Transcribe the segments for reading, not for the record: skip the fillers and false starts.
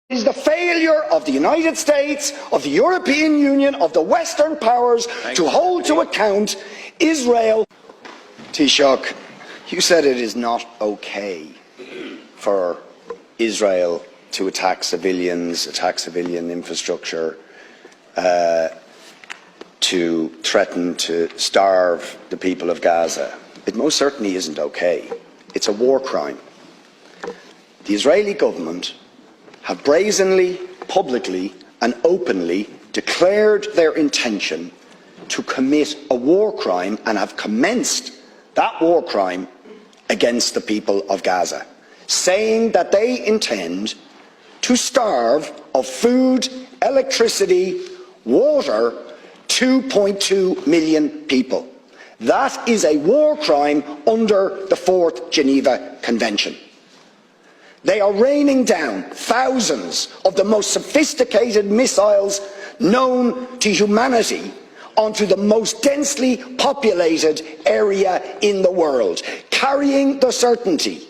It is the failure of the United States, of the European Union, of the Western powers to hold to account Israel. Taoiseach, you said it is not okay for Israel to attack civilians, attack civilian infrastructure, to threaten to starve the people of Gaza. It most certainly isn't okay. It's a war crime. The Israeli government have brazenly, publicly and openly declared their intention to commit a war crime and have commenced that war crime against the people of Gaza, saying that they intend to starve of food, electricity, water 2.2 million people. That is a war crime under the 4th Geneva Convention. They are raining down thousands of the most sophisticated missiles known to humanity onto the most densely populated area in the world, carrying the certainty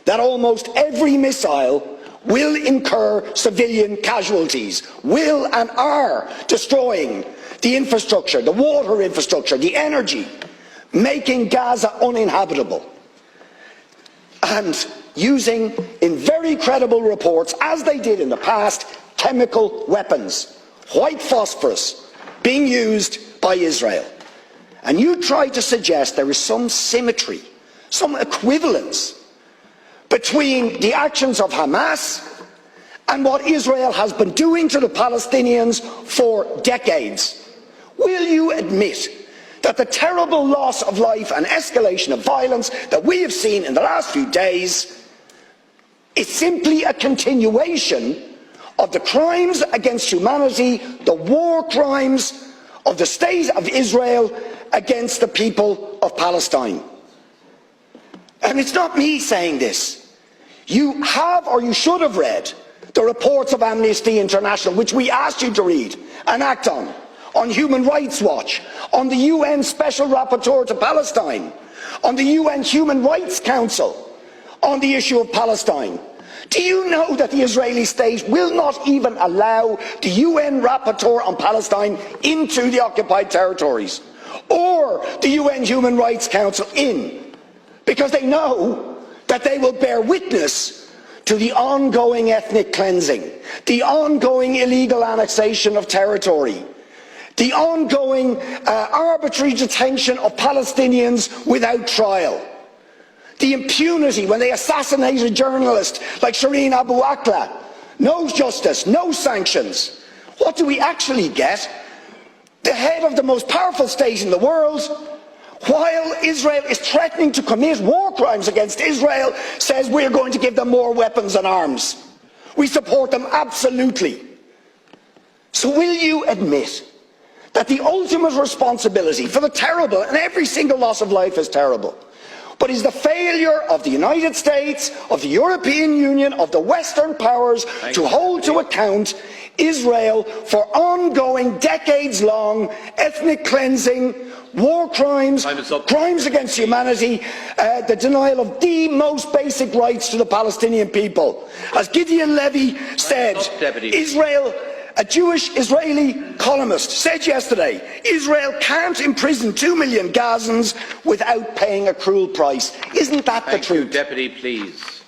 that almost every missile will incur civilian casualties, will and are destroying the infrastructure, the water infrastructure, the energy, making Gaza uninhabitable. And using, in very credible reports, as they did in the past, chemical weapons, white phosphorus, being used by Israel. And you try to suggest there is some symmetry, some equivalence between the actions of Hamas and what Israel has been doing to the Palestinians for decades. Will you admit that the terrible loss of life and escalation of violence that we have seen in the last few days is simply a continuation of the crimes against humanity, the war crimes of the state of Israel against the people of Palestine? And it's not me saying this. You have, or you should have, read the reports of Amnesty International, which we asked you to read and act on Human Rights Watch, on the UN Special Rapporteur to Palestine, on the UN Human Rights Council, on the issue of Palestine. Do you know that the Israeli state will not even allow the UN Rapporteur on Palestine into the occupied territories, or the UN Human Rights Council in, because they know that they will bear witness to the ongoing ethnic cleansing, the ongoing illegal annexation of territory, the ongoing arbitrary detention of Palestinians without trial, the impunity when they assassinate a journalist like Shireen Abu Akleh. No justice, no sanctions. What do we actually get? The head of the most powerful state in the world, while Israel is threatening to commit war crimes against Israel, says we're going to give them more weapons and arms. We support them absolutely. So will you admit that the ultimate responsibility for the terrible, and every single loss of life is terrible, but is the failure of the United States, of the European Union, of the Western powers to hold to account Israel for ongoing, decades-long ethnic cleansing, war crimes, crimes against humanity, the denial of the most basic rights to the Palestinian people? As Gideon Levy said, Israel, a Jewish Israeli columnist, said yesterday, Israel can't imprison 2 million Gazans without paying a cruel price. Isn't that the truth? Deputy, please.